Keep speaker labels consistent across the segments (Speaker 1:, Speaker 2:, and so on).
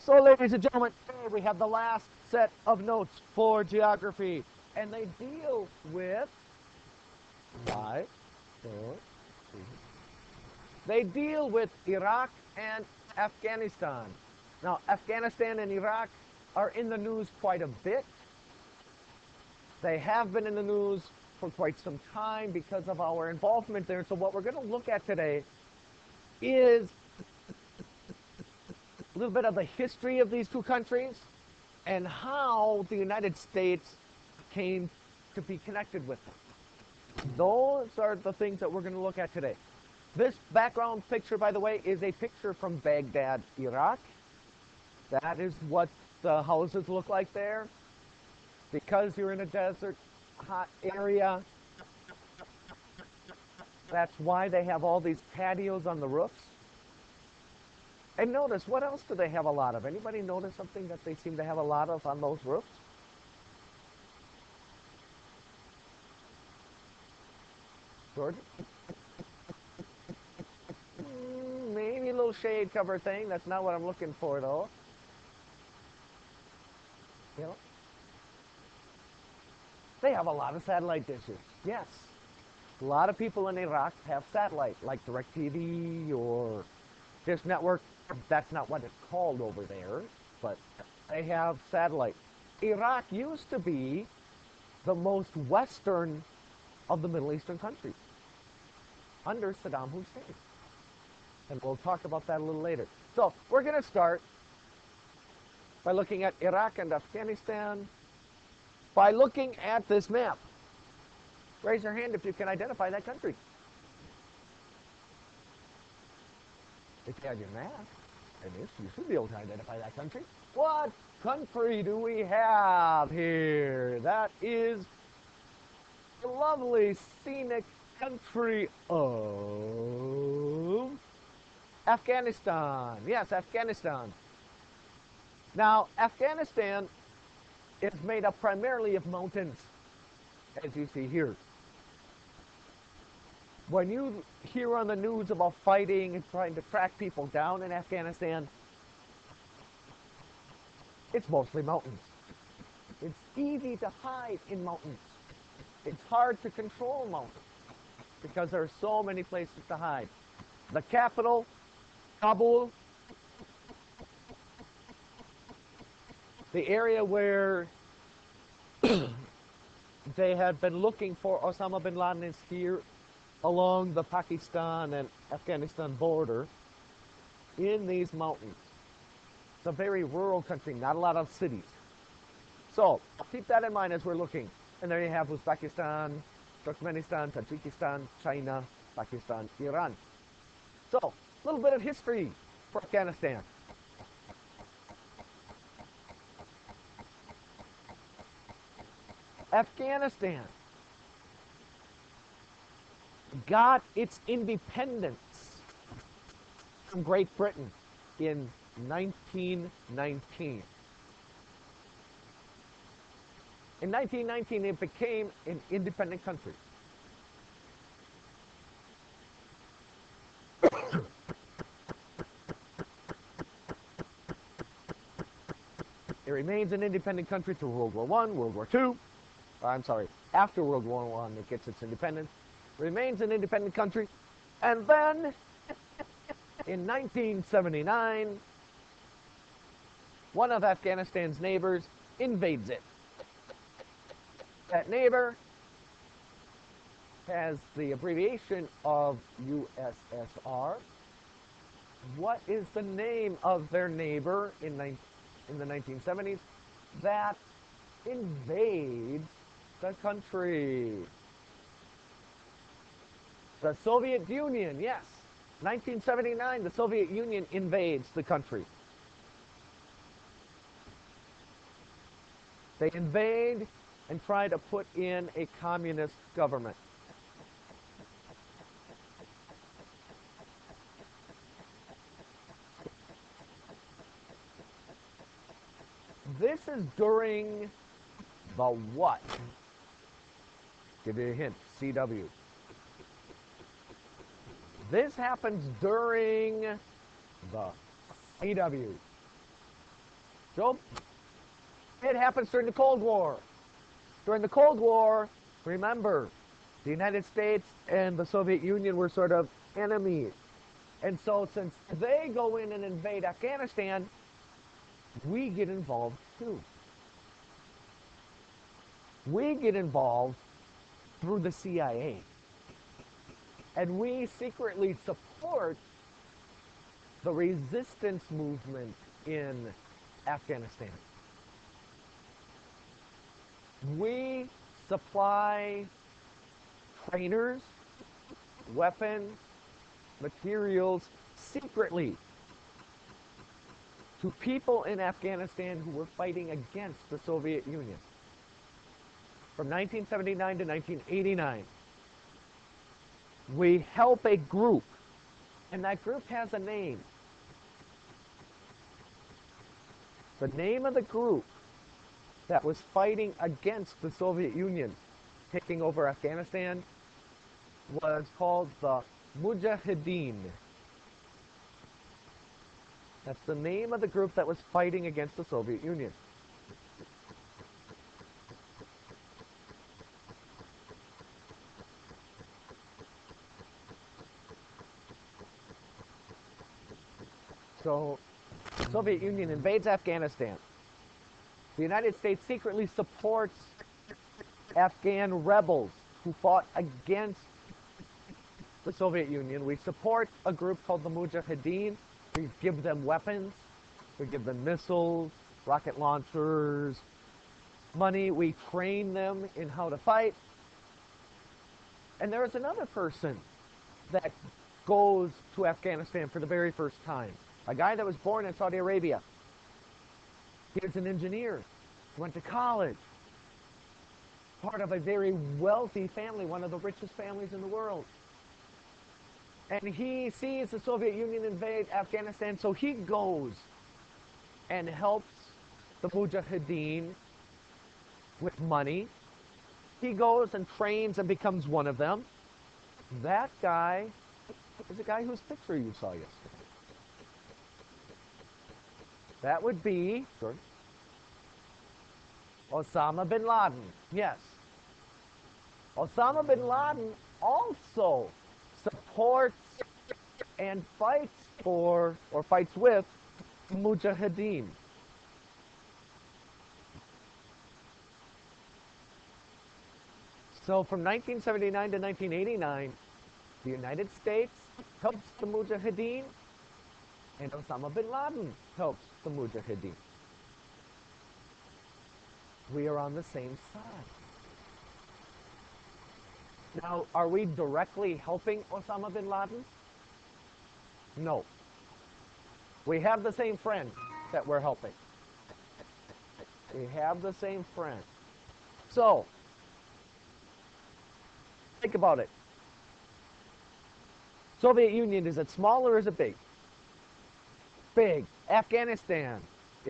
Speaker 1: So, ladies and gentlemen, today we have the last set of notes for geography, and they deal with five, four, three. They deal with Iraq and Afghanistan. Now, Afghanistan and Iraq are in the news quite a bit. They have been in the news for quite some time because of our involvement there. So, what we're going to look at today is a little bit of the history of these two countries and how the United States came to be connected with them. Those are the things that we're going to look at today. This background picture, by the way, is a picture from Baghdad, Iraq. That is what the houses look like there. Because you're in a desert, hot area, that's why they have all these patios on the roofs. And notice, what else do they have a lot of? Anybody notice something that they seem to have a lot of on those roofs? George? Maybe a little shade cover thing. That's not what I'm looking for, though. You know? They have a lot of satellite dishes. Yes. A lot of people in Iraq have satellite, like DirecTV or Dish Network. That's not what it's called over there, but they have satellite. Iraq used to be the most western of the Middle Eastern countries under Saddam Hussein. And we'll talk about that a little later. So we're going to start by looking at Iraq and Afghanistan by looking at this map. Raise your hand if you can identify that country. If you have your map, and you should be able to identify that country. What country do we have here? That is the lovely scenic country of Afghanistan. Yes, Afghanistan. Now, Afghanistan is made up primarily of mountains, as you see here. When you hear on the news about fighting and trying to track people down in Afghanistan, it's mostly mountains. It's easy to hide in mountains. It's hard to control mountains because there are so many places to hide. The capital, Kabul, the area where they had been looking for Osama bin Laden is here along the Pakistan and Afghanistan border in these mountains. It's a very rural country, not a lot of cities. So keep that in mind as we're looking. And there you have Uzbekistan, Turkmenistan, Tajikistan, China, Pakistan, Iran. So a little bit of history for Afghanistan. Afghanistan got its independence from Great Britain in 1919. In 1919, it became an independent country. It remains an independent country through World War I, World War II. I'm sorry, after World War I, it gets its independence. Remains an independent country. And then, in 1979, one of Afghanistan's neighbors invades it. That neighbor has the abbreviation of USSR. What is the name of their neighbor in the 1970s that invades the country? The Soviet Union, yes. 1979, the Soviet Union invades the country. They invade and try to put in a communist government. This is during the what? Give you a hint, CW. This happens during the CW. So it happens during the Cold War. During the Cold War, remember, the United States and the Soviet Union were sort of enemies. And so since they go in and invade Afghanistan, we get involved too. We get involved through the CIA. And we secretly support the resistance movement in Afghanistan. We supply trainers, weapons, materials secretly to people in Afghanistan who were fighting against the Soviet Union. From 1979 to 1989, we help a group, and that group has a name. The name of the group that was fighting against the Soviet Union taking over Afghanistan was called the Mujahideen. That's the name of the group that was fighting against the Soviet Union. So, the Soviet Union invades Afghanistan. The United States secretly supports Afghan rebels who fought against the Soviet Union. We support a group called the Mujahideen. We give them weapons. We give them missiles, rocket launchers, money. We train them in how to fight. And there is another person that goes to Afghanistan for the very first time. A guy that was born in Saudi Arabia. He was an engineer. He went to college. Part of a very wealthy family, one of the richest families in the world. And he sees the Soviet Union invade Afghanistan, so he goes and helps the Mujahideen with money. He goes and trains and becomes one of them. That guy is the guy whose picture you saw yesterday. That would be Osama bin Laden. Yes. Osama bin Laden also supports and fights for, or fights with, Mujahideen. So from 1979 to 1989, the United States helps the Mujahideen, and Osama bin Laden helps the Mujahideen. We are on the same side. Now, are we directly helping Osama bin Laden? No. We have the same friend that we're helping. We have the same friend. So, think about it. Soviet Union, is it small or is it big? Big. Afghanistan,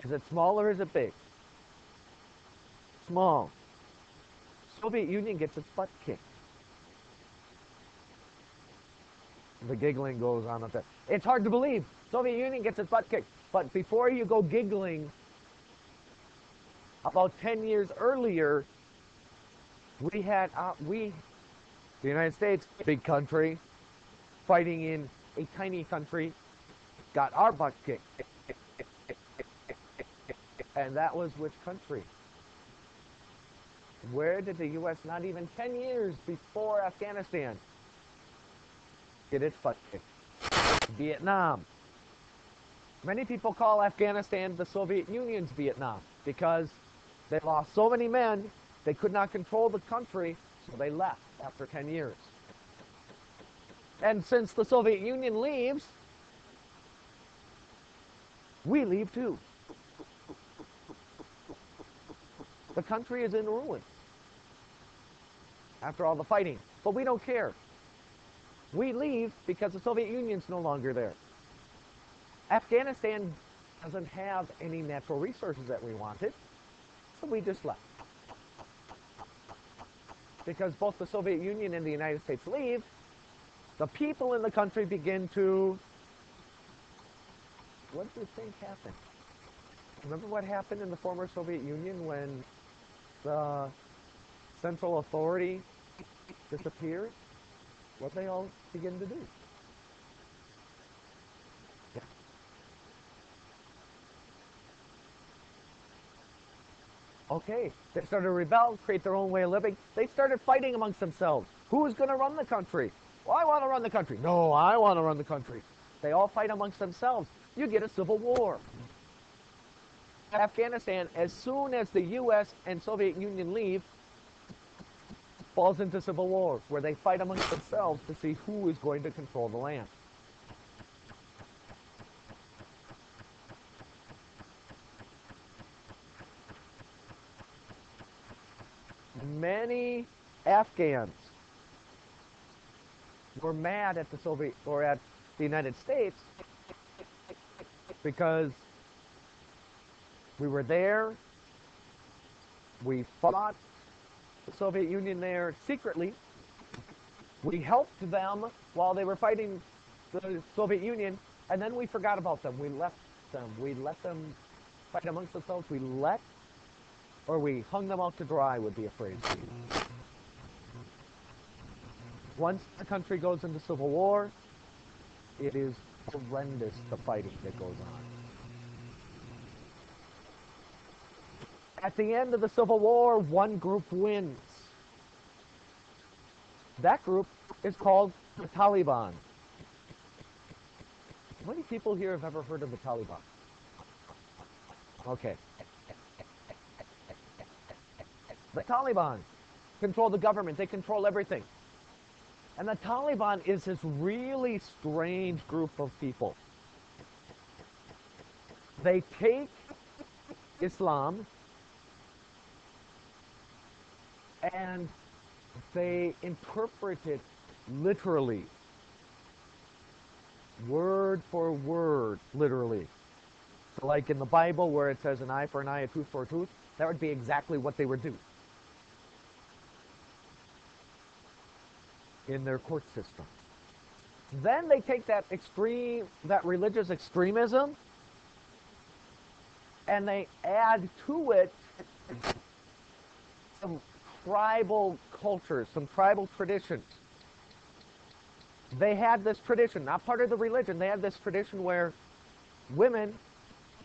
Speaker 1: is it small or is it big? Small. Soviet Union gets its butt kicked. The giggling goes on up there. It's hard to believe. Soviet Union gets its butt kicked. But before you go giggling, about 10 years earlier, we had, the United States, big country, fighting in a tiny country, got our butt kicked. And that was which country? Where did the U.S. not even 10 years before Afghanistan get its butt kicked? Vietnam. Many people call Afghanistan the Soviet Union's Vietnam because they lost so many men, they could not control the country, so they left after 10 years. And since the Soviet Union leaves, we leave too. The country is in ruins after all the fighting, but we don't care. We leave because the Soviet Union's no longer there. Afghanistan doesn't have any natural resources that we wanted, so we just left. Because both the Soviet Union and the United States leave, the people in the country begin to, what do you think happened? Remember what happened in the former Soviet Union when the central authority disappeared? What they all begin to do? Yeah. Okay, they started to rebel, create their own way of living. They started fighting amongst themselves. Who's going to run the country? Well, I want to run the country. No, I want to run the country. They all fight amongst themselves. You get a civil war. Afghanistan, as soon as the U.S. and Soviet Union leave, falls into civil war, where they fight amongst themselves to see who is going to control the land. Many Afghans were mad at the Soviet or at the United States because we were there, we fought the Soviet Union there secretly, we helped them while they were fighting the Soviet Union, and then we forgot about them. We left them. We let them fight amongst themselves. We hung them out to dry, would be a phrase. Once the country goes into civil war, it is horrendous, the fighting that goes on. At the end of the Civil War, one group wins. That group is called the Taliban. How many people here have ever heard of the Taliban? Okay. The Taliban control the government. They control everything. And the Taliban is this really strange group of people. They take Islam and they interpret it literally, word for word, literally. So like in the Bible where it says an eye for an eye, a tooth for a tooth, that would be exactly what they would do in their court system. Then they take that religious extremism, and they add to it some tribal cultures, some tribal traditions. They had this tradition, not part of the religion, they had this tradition where women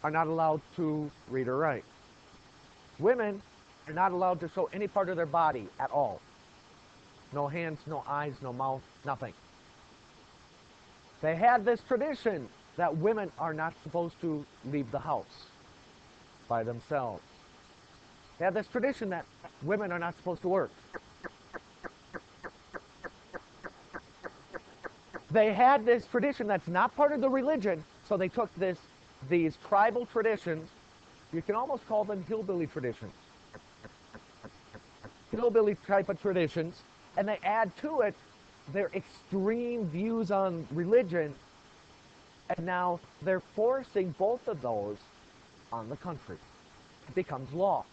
Speaker 1: are not allowed to read or write. Women are not allowed to show any part of their body at all. No hands, no eyes, no mouth, nothing. They had this tradition that women are not supposed to leave the house by themselves. They had this tradition that women are not supposed to work. They had this tradition that's not part of the religion, so they took these tribal traditions, you can almost call them hillbilly traditions. Hillbilly type of traditions, and they add to it their extreme views on religion, and now they're forcing both of those on the country. It becomes law.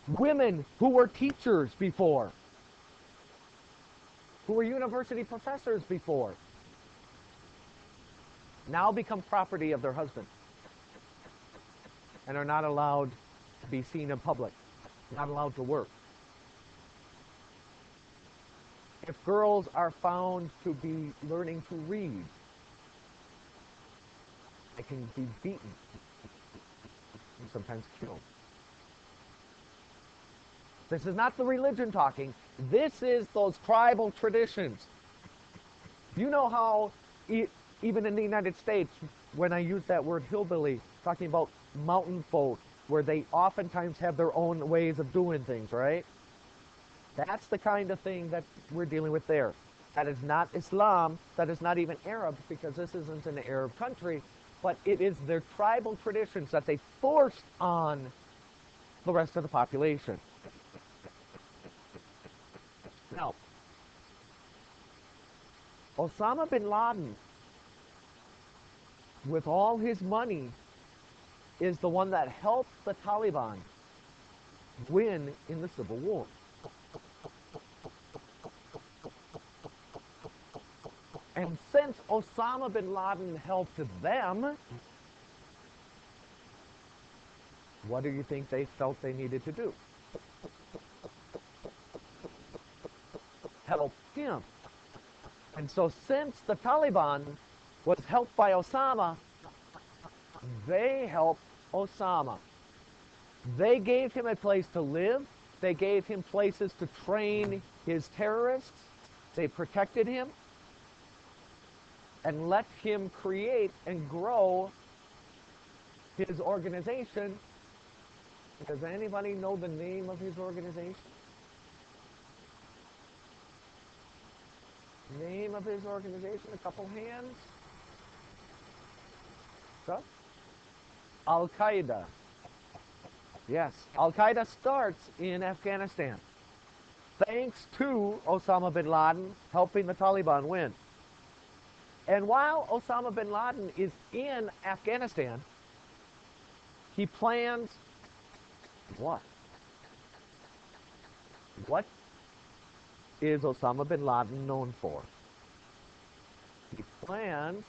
Speaker 1: Women who were teachers before, who were university professors before, now become property of their husband and are not allowed to be seen in public, not allowed to work. If girls are found to be learning to read, they can be beaten and sometimes killed. This is not the religion talking. This is those tribal traditions. You know how, even in the United States, when I use that word hillbilly, talking about mountain folk, where they oftentimes have their own ways of doing things, right? That's the kind of thing that we're dealing with there. That is not Islam, that is not even Arab, because this isn't an Arab country, but it is their tribal traditions that they forced on the rest of the population. Now, Osama bin Laden, with all his money, is the one that helped the Taliban win in the Civil War. And since Osama bin Laden helped them, what do you think they felt they needed to do? Help him. And so since the Taliban was helped by Osama, they helped Osama. They gave him a place to live. They gave him places to train his terrorists. They protected him and let him create and grow his organization. Does anybody know the name of his organization? Name of his organization? A couple hands. So, Al-Qaeda. Yes, Al-Qaeda starts in Afghanistan, thanks to Osama bin Laden helping the Taliban win. And while Osama bin Laden is in Afghanistan, he plans what? What is Osama bin Laden known for? He plans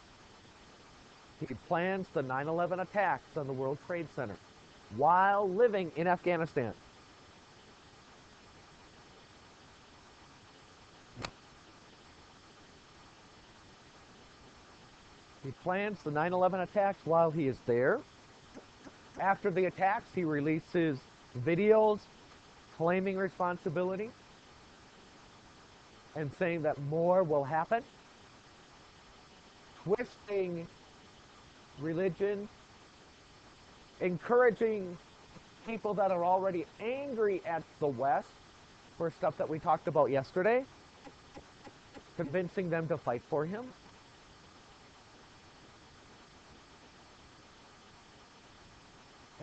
Speaker 1: the 9/11 attacks on the World Trade Center while living in Afghanistan. He plans the 9/11 attacks while he is there. After the attacks, he releases videos claiming responsibility and saying that more will happen, twisting religion, encouraging people that are already angry at the West for stuff that we talked about yesterday, convincing them to fight for him.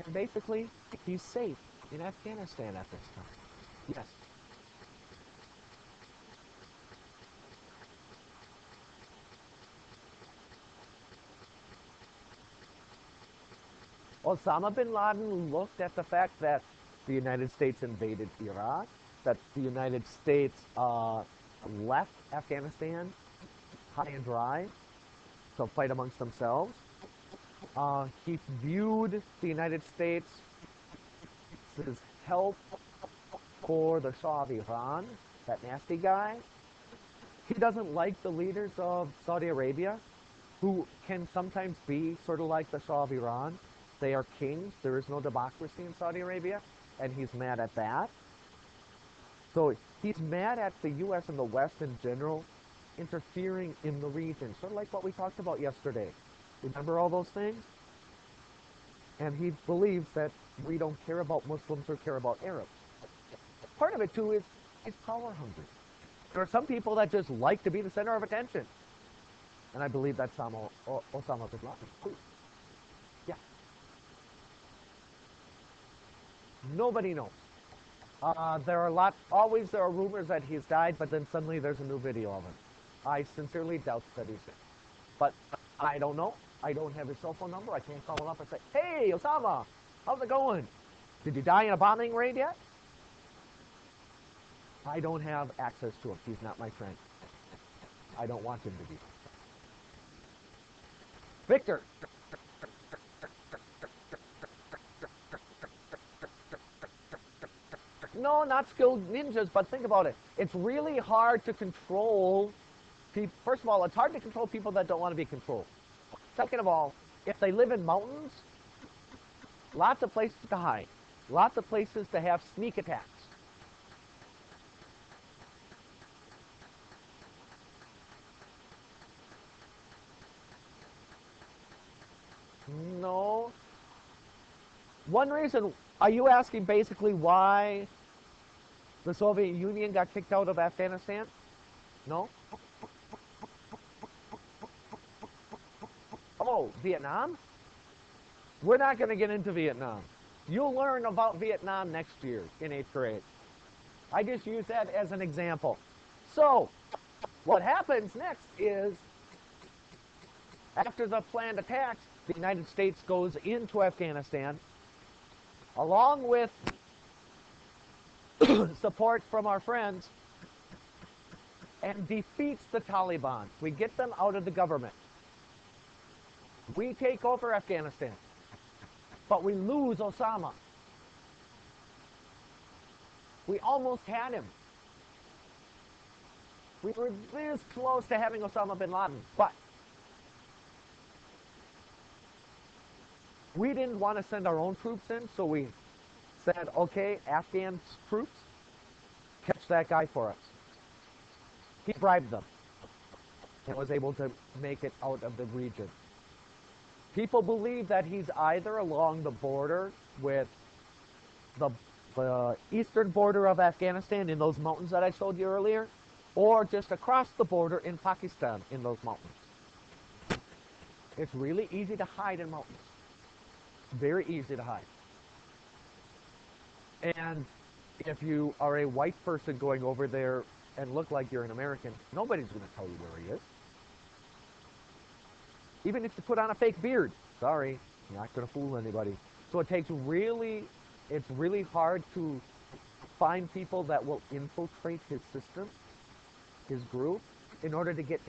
Speaker 1: And basically, he's safe in Afghanistan at this time. Yes. Osama bin Laden looked at the fact that the United States invaded Iraq, that the United States left Afghanistan high and dry to fight amongst themselves. He viewed the United States as help for the Shah of Iran, that nasty guy. He doesn't like the leaders of Saudi Arabia, who can sometimes be sort of like the Shah of Iran. They are kings. There is no democracy in Saudi Arabia, and he's mad at that. So he's mad at the U.S. and the West in general interfering in the region, sort of like what we talked about yesterday. Remember all those things? And he believes that we don't care about Muslims or care about Arabs. Part of it, too, is power hungry. There are some people that just like to be the center of attention. And I believe that's Osama bin Laden, too. Yeah. Nobody knows. There are rumors that he's died, but then suddenly there's a new video of him. I sincerely doubt that he's dead. But I don't know. I don't have his cell phone number. I can't call him up and say, "Hey, Osama, how's it going? Did you die in a bombing raid yet?" I don't have access to him. He's not my friend. I don't want him to be. Victor. No, not skilled ninjas, but think about it. It's really hard to control people. First of all, it's hard to control people that don't want to be controlled. Second of all, if they live in mountains, lots of places to hide, lots of places to have sneak attacks. No. One reason, are you asking basically why the Soviet Union got kicked out of Afghanistan? No? Oh, Vietnam? We're not going to get into Vietnam. You'll learn about Vietnam next year in 8th grade. I just use that as an example. So, what happens next is, after the planned attacks, the United States goes into Afghanistan, along with support from our friends and defeats the Taliban. We get them out of the government. We take over Afghanistan, but we lose Osama. We almost had him. We were this close to having Osama bin Laden, but we didn't want to send our own troops in, so we said, okay, Afghan troops, catch that guy for us. He bribed them and was able to make it out of the region. People believe that he's either along the border with the eastern border of Afghanistan in those mountains that I showed you earlier, or just across the border in Pakistan in those mountains. It's really easy to hide in mountains. Very easy to hide. And if you are a white person going over there and look like you're an American, nobody's going to tell you where he is. Even if you put on a fake beard, sorry, you're not going to fool anybody. So it's really hard to find people that will infiltrate his system, his group, in order to get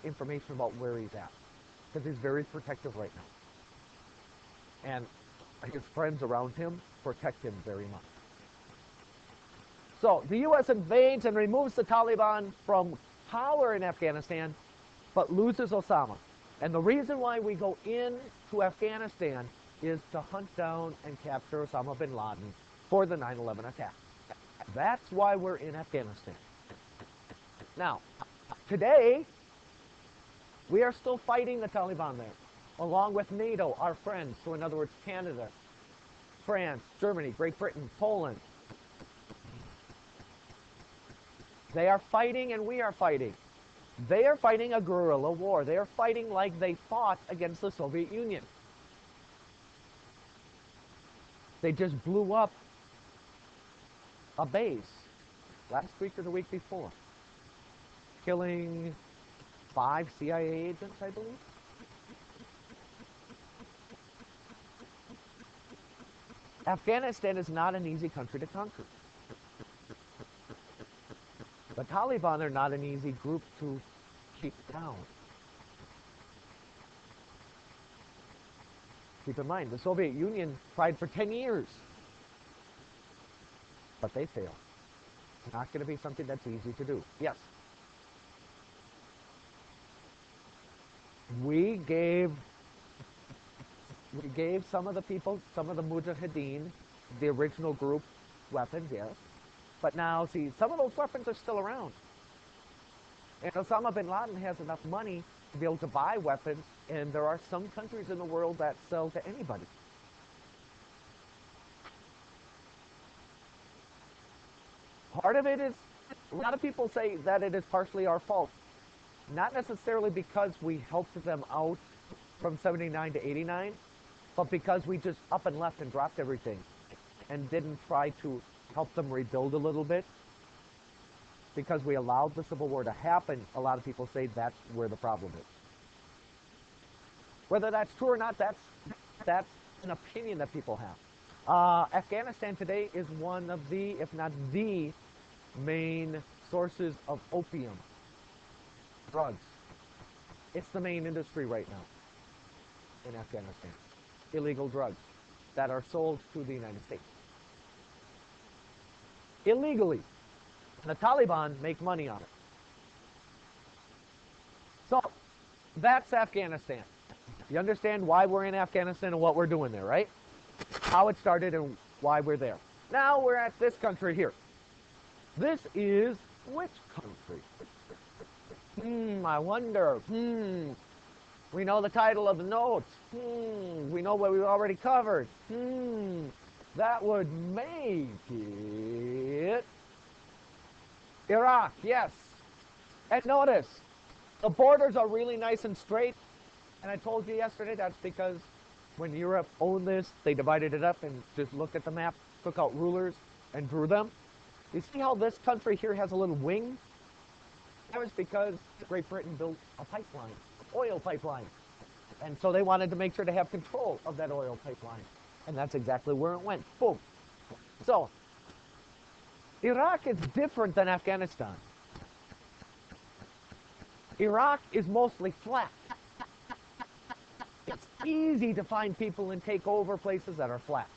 Speaker 1: information about where he's at, because he's very protective right now, and his friends around him protect him very much. So the U.S. invades and removes the Taliban from power in Afghanistan, but loses Osama. And the reason why we go into Afghanistan is to hunt down and capture Osama bin Laden for the 9/11 attack. That's why we're in Afghanistan. Now, today, we are still fighting the Taliban there, along with NATO, our friends, so in other words, Canada, France, Germany, Great Britain, Poland. They are fighting and we are fighting. They are fighting a guerrilla war. They are fighting like they fought against the Soviet Union. They just blew up a base last week or the week before, killing 5 CIA agents, I believe. Afghanistan is not an easy country to conquer. The Taliban are not an easy group to keep down. Keep in mind, the Soviet Union tried for 10 years, but they failed. It's not going to be something that's easy to do. Yes. We gave some of the people, some of the Mujahideen, the original group, weapons, yes. But now, see, some of those weapons are still around. And Osama bin Laden has enough money to be able to buy weapons, and there are some countries in the world that sell to anybody. Part of it is, a lot of people say that it is partially our fault. Not necessarily because we helped them out from 79 to 89, but because we just up and left and dropped everything and didn't try to help them rebuild a little bit. Because we allowed the Civil War to happen, a lot of people say that's where the problem is. Whether that's true or not, that's an opinion that people have. Afghanistan today is one of the, if not the, main sources of opium, drugs. It's the main industry right now in Afghanistan. Illegal drugs that are sold to the United States. Illegally. And the Taliban make money on it. So, that's Afghanistan. You understand why we're in Afghanistan and what we're doing there, right? How it started and why we're there. Now we're at this country here. This is which country? I wonder. We know the title of the notes. We know what we've already covered. That would make it Iraq, yes. And notice, the borders are really nice and straight. And I told you yesterday that's because when Europe owned this, they divided it up and just looked at the map, took out rulers, and drew them. You see how this country here has a little wing? That was because Great Britain built a pipeline, oil pipeline. And so they wanted to make sure to have control of that oil pipeline. And that's exactly where it went. Boom. So, Iraq is different than Afghanistan. Iraq is mostly flat. It's easy to find people and take over places that are flat,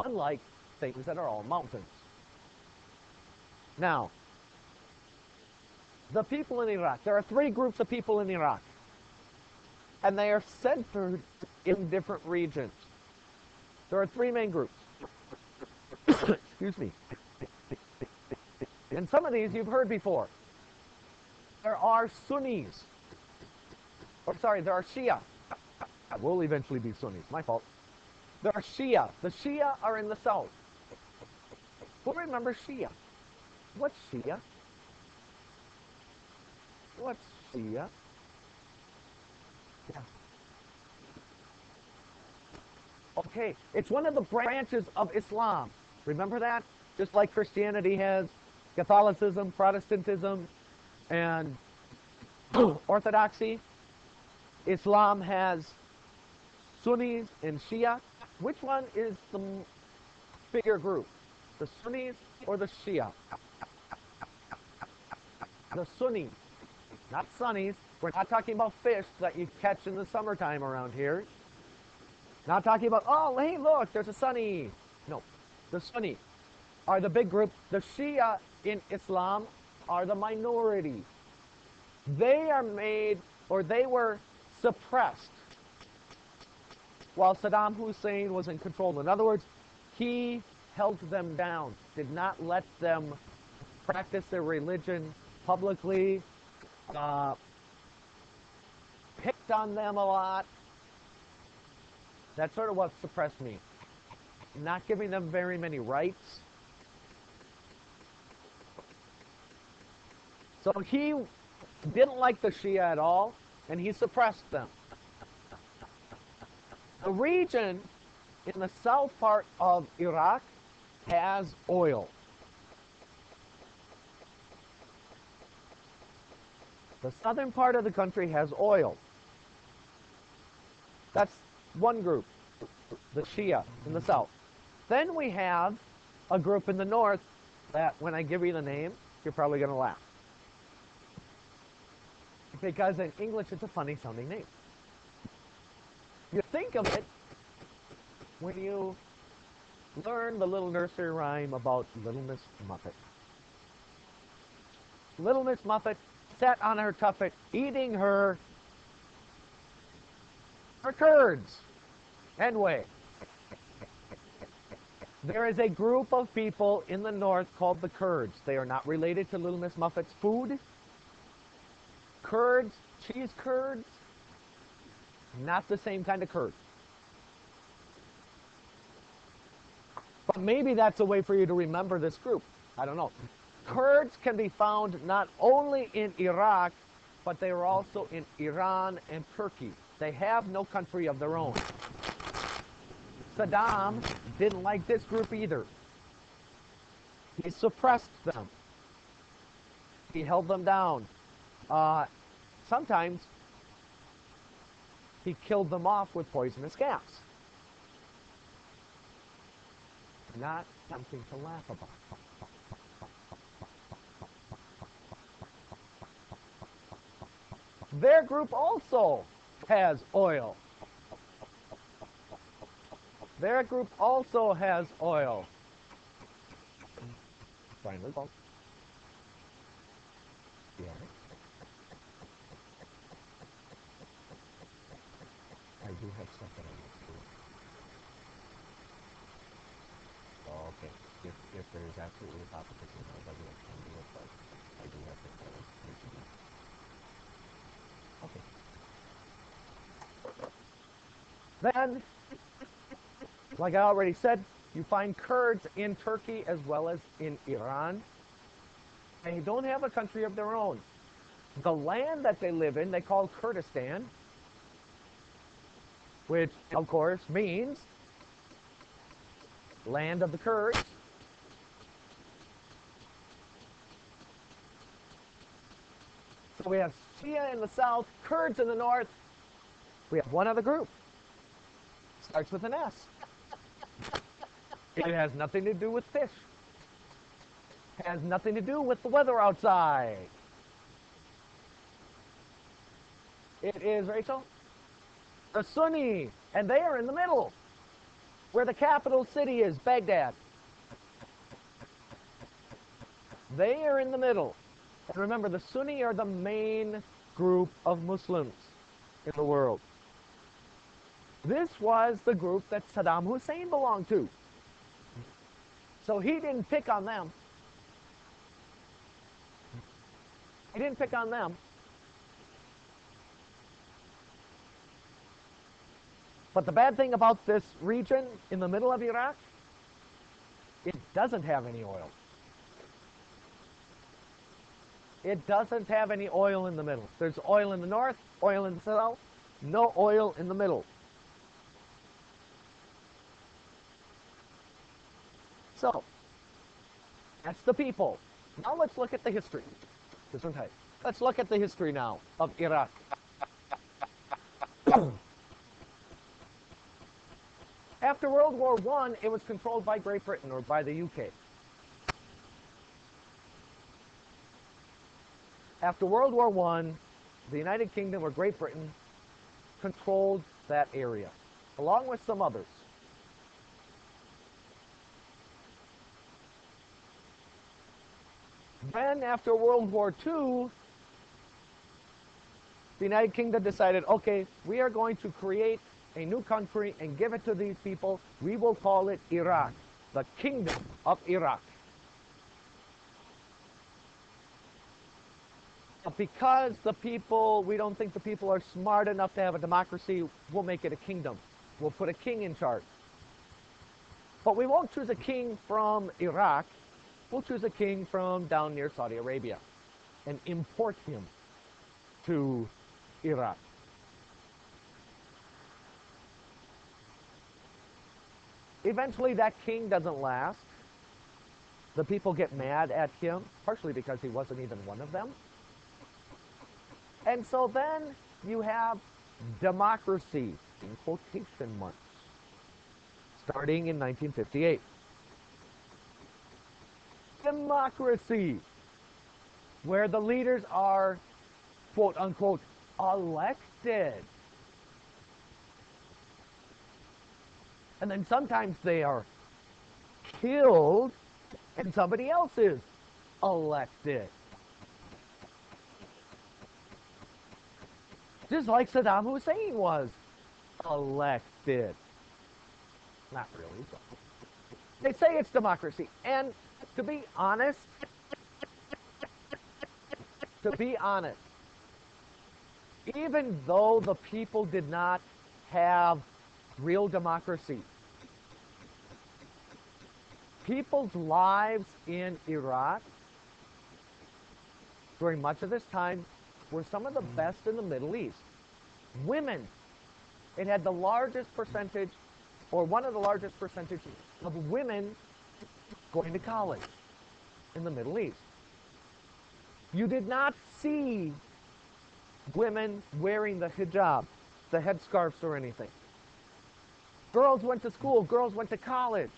Speaker 1: unlike things that are all mountains. Now, the people in Iraq, there are three groups of people in Iraq, and they are centered in different regions. There are three main groups. Excuse me. And some of these you've heard before. There are Sunnis. There are Shia. Will eventually be Sunnis. My fault. There are Shia. The Shia are in the south. Who remembers Shia? What's Shia? What's Shia? Yeah. Okay, it's one of the branches of Islam. Remember that? Just like Christianity has Catholicism, Protestantism, and Orthodoxy, Islam has Sunnis and Shia. Which one is the bigger group? The Sunnis or the Shia? The Sunnis, not Sunnis. We're not talking about fish that you catch in the summertime around here. Not talking about, oh, hey, look, there's a Sunni. No, the Sunni are the big group. The Shia in Islam are the minority. They are made, or they were suppressed while Saddam Hussein was in control. In other words, he held them down, did not let them practice their religion publicly, picked on them a lot. That's sort of what suppressed me. Not giving them very many rights. So he didn't like the Shia at all, and he suppressed them. The region in the south part of Iraq has oil. The southern part of the country has oil. That's one group, the Shia in the south. Then we have a group in the north that, when I give you the name, you're probably going to laugh. Because in English, it's a funny sounding name. You think of it when you learn the little nursery rhyme about Little Miss Muffet. Little Miss Muffet sat on her tuffet eating her curds and whey. There is a group of people in the north called the Kurds. They are not related to Little Miss Muffet's food. Kurds, cheese curds, not the same kind of curd. But maybe that's a way for you to remember this group. I don't know. Kurds can be found not only in Iraq, but they are also in Iran and Turkey. They have no country of their own. Saddam didn't like this group either. He suppressed them. He held them down. Sometimes he killed them off with poisonous gas. Not something to laugh about. Their group also has oil. Their group also has oil. Finally, folks. Yeah. I do have stuff that I want to do. Oh, okay. If there is absolutely competition, I doesn't have time to look, but I do have things I want to do. Okay. Then, like I already said, you find Kurds in Turkey as well as in Iran. They don't have a country of their own. The land that they live in, they call Kurdistan, which, of course, means land of the Kurds. So we have Shia in the south, Kurds in the north. We have one other group. Starts with an S. It has nothing to do with fish. It has nothing to do with the weather outside. It is, Rachel, the Sunni, and they are in the middle, where the capital city is, Baghdad. They are in the middle. And remember, the Sunni are the main group of Muslims in the world. This was the group that Saddam Hussein belonged to. So he didn't pick on them. He didn't pick on them. But the bad thing about this region in the middle of Iraq, it doesn't have any oil. It doesn't have any oil in the middle. There's oil in the north, oil in the south, no oil in the middle. So, that's the people. Now let's look at the history. Let's look at the history now of Iraq. After World War I, it was controlled by Great Britain or by the UK. After World War I, the United Kingdom or Great Britain controlled that area, along with some others. Then, after World War II, the United Kingdom decided, okay, we are going to create a new country and give it to these people. We will call it Iraq, the Kingdom of Iraq. But because the people, we don't think the people are smart enough to have a democracy, we'll make it a kingdom. We'll put a king in charge. But we won't choose a king from Iraq. We'll choose a king from down near Saudi Arabia and import him to Iraq. Eventually, that king doesn't last. The people get mad at him, partially because he wasn't even one of them. And so then you have democracy, in quotation marks, starting in 1958. Democracy, where the leaders are, quote unquote, elected. And then sometimes they are killed and somebody else is elected. Just like Saddam Hussein was elected. Not really, but they say it's democracy. And to be honest, even though the people did not have real democracy, people's lives in Iraq during much of this time were some of the best in the Middle East. Women, it had the largest percentage, or one of the largest percentages of women going to college in the Middle East. You did not see women wearing the hijab, the headscarves or anything. Girls went to school, girls went to college.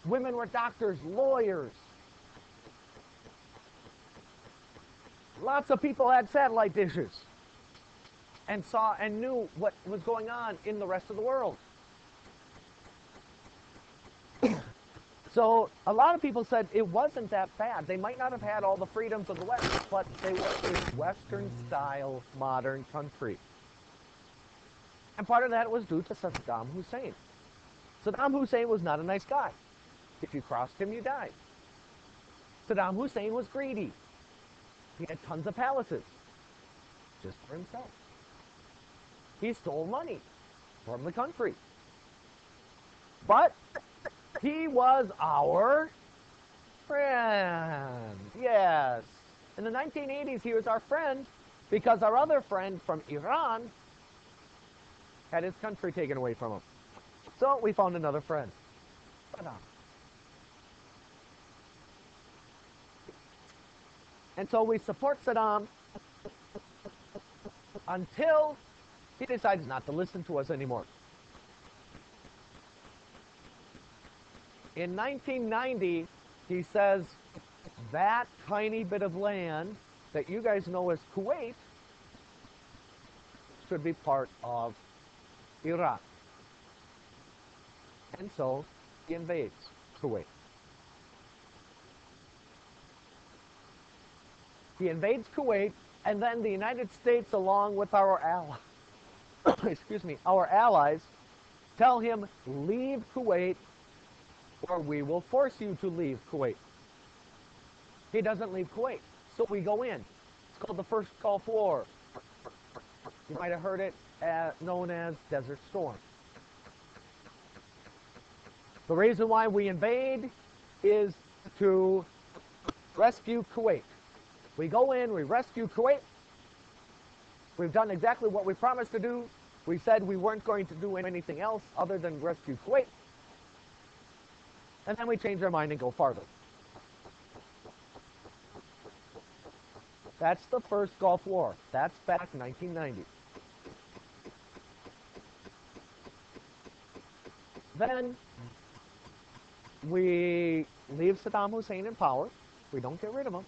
Speaker 1: Women were doctors, lawyers. Lots of people had satellite dishes and saw and knew what was going on in the rest of the world. So a lot of people said it wasn't that bad. They might not have had all the freedoms of the West, but they were a Western-style modern country. And part of that was due to Saddam Hussein. Saddam Hussein was not a nice guy. If you crossed him, you died. Saddam Hussein was greedy. He had tons of palaces, just for himself. He stole money from the country. But he was our friend. Yes. In the 1980s, he was our friend because our other friend from Iran had his country taken away from him. So we found another friend. And so we support Saddam until he decides not to listen to us anymore. In 1990, he says, that tiny bit of land that you guys know as Kuwait should be part of Iraq. And so he invades Kuwait. He invades Kuwait, and then the United States, along with our excuse me, our allies, tell him, leave Kuwait, or we will force you to leave Kuwait. He doesn't leave Kuwait, so we go in. It's called the First Gulf War. You might have heard it known as Desert Storm. The reason why we invade is to rescue Kuwait. We go in, we rescue Kuwait. We've done exactly what we promised to do. We said we weren't going to do anything else other than rescue Kuwait. And then we change our mind and go farther. That's the First Gulf War. That's back in 1990. Then we leave Saddam Hussein in power. We don't get rid of him.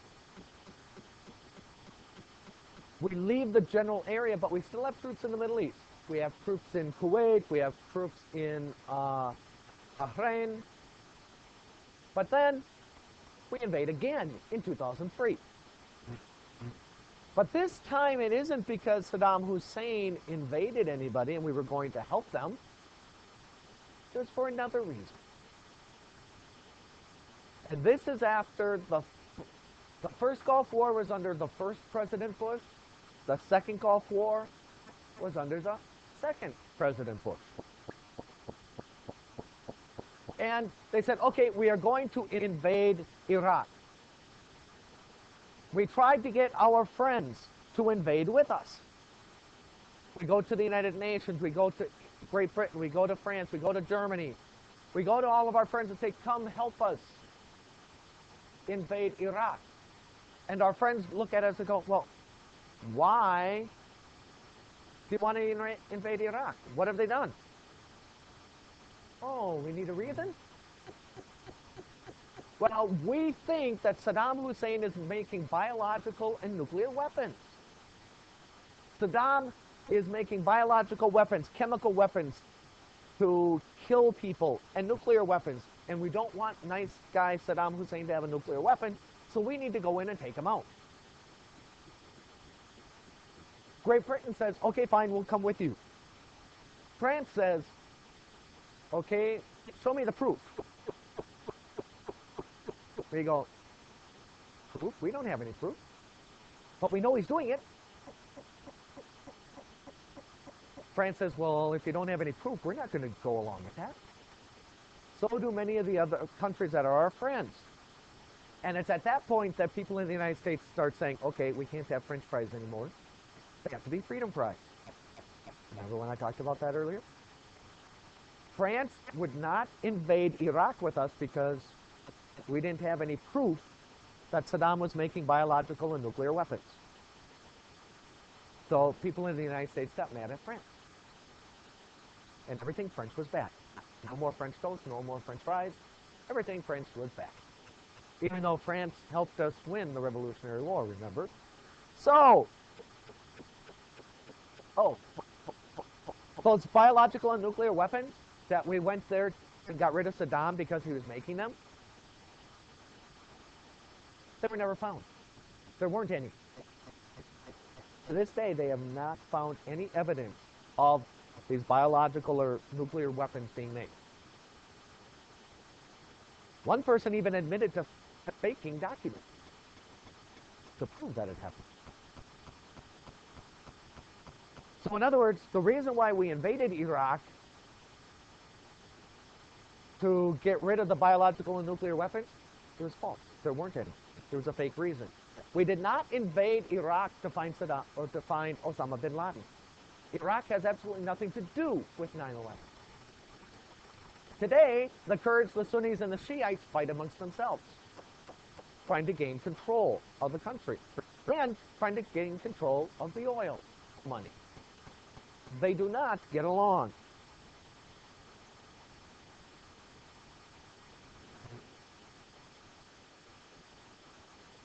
Speaker 1: We leave the general area, but we still have troops in the Middle East. We have troops in Kuwait. We have troops in Bahrain. But then we invade again in 2003. But this time it isn't because Saddam Hussein invaded anybody and we were going to help them. It was for another reason. And this is after the First Gulf War was under the first President Bush. The Second Gulf War was under the second President Bush. And they said, okay, we are going to invade Iraq. We tried to get our friends to invade with us. We go to the United Nations, we go to Great Britain, we go to France, we go to Germany. We go to all of our friends and say, come help us invade Iraq. And our friends look at us and go, well, why do you want to invade Iraq? What have they done? Oh, we need a reason? Well, we think that Saddam Hussein is making biological and nuclear weapons. Saddam is making biological weapons, chemical weapons to kill people, and nuclear weapons. And we don't want nice guy Saddam Hussein to have a nuclear weapon, so we need to go in and take him out. Great Britain says, okay, fine, we'll come with you. France says, okay, show me the proof. We go, proof? We don't have any proof. But we know he's doing it. France says, well, if you don't have any proof, we're not going to go along with that. So do many of the other countries that are our friends. And it's at that point that people in the United States start saying, okay, we can't have French fries anymore. They have to be freedom fries. Remember when I talked about that earlier? France would not invade Iraq with us because we didn't have any proof that Saddam was making biological and nuclear weapons. So people in the United States got mad at France. And everything French was back. No more French toast, no more French fries. Everything French was back. Even though France helped us win the Revolutionary War, remember? So, those biological and nuclear weapons that we went there and got rid of Saddam because he was making them, they were never found. There weren't any. To this day, they have not found any evidence of these biological or nuclear weapons being made. One person even admitted to faking documents to prove that it happened. So in other words, the reason why we invaded Iraq to get rid of the biological and nuclear weapons, it was false. There weren't any. There was a fake reason. We did not invade Iraq to find Saddam or to find Osama bin Laden. Iraq has absolutely nothing to do with 9/11. Today, the Kurds, the Sunnis, and the Shiites fight amongst themselves, trying to gain control of the country and trying to gain control of the oil money. They do not get along.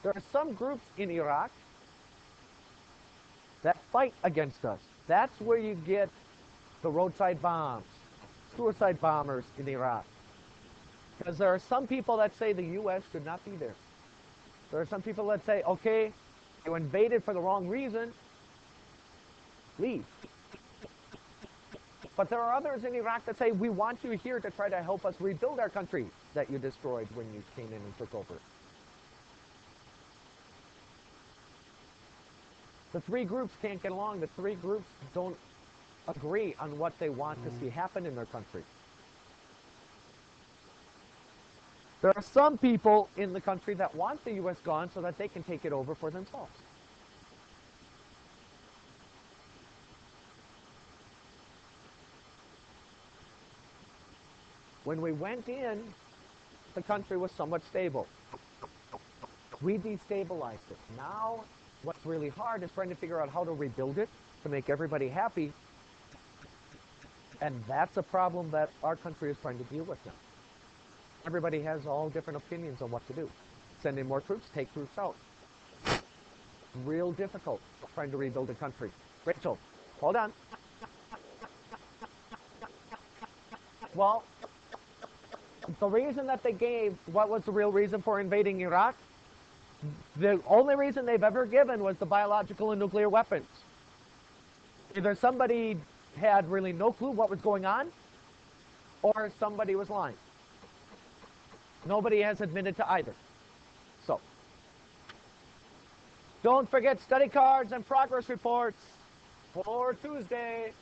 Speaker 1: There are some groups in Iraq that fight against us. That's where you get the roadside bombs, suicide bombers in Iraq. Because there are some people that say the U.S. should not be there. There are some people that say, okay, you invaded for the wrong reason, leave. But there are others in Iraq that say, we want you here to try to help us rebuild our country that you destroyed when you came in and took over. The three groups can't get along. The three groups don't agree on what they want to see happen in their country. There are some people in the country that want the U.S. gone so that they can take it over for themselves. When we went in, the country was somewhat stable. We destabilized it. Now, what's really hard is trying to figure out how to rebuild it to make everybody happy. And that's a problem that our country is trying to deal with now. Everybody has all different opinions on what to do. Send in more troops, take troops out. Real difficult trying to rebuild a country. Rachel, hold on. Well, the reason that they gave, what was the real reason for invading Iraq? The only reason they've ever given was the biological and nuclear weapons. Either somebody had really no clue what was going on, or somebody was lying. Nobody has admitted to either. So, don't forget study cards and progress reports for Tuesday.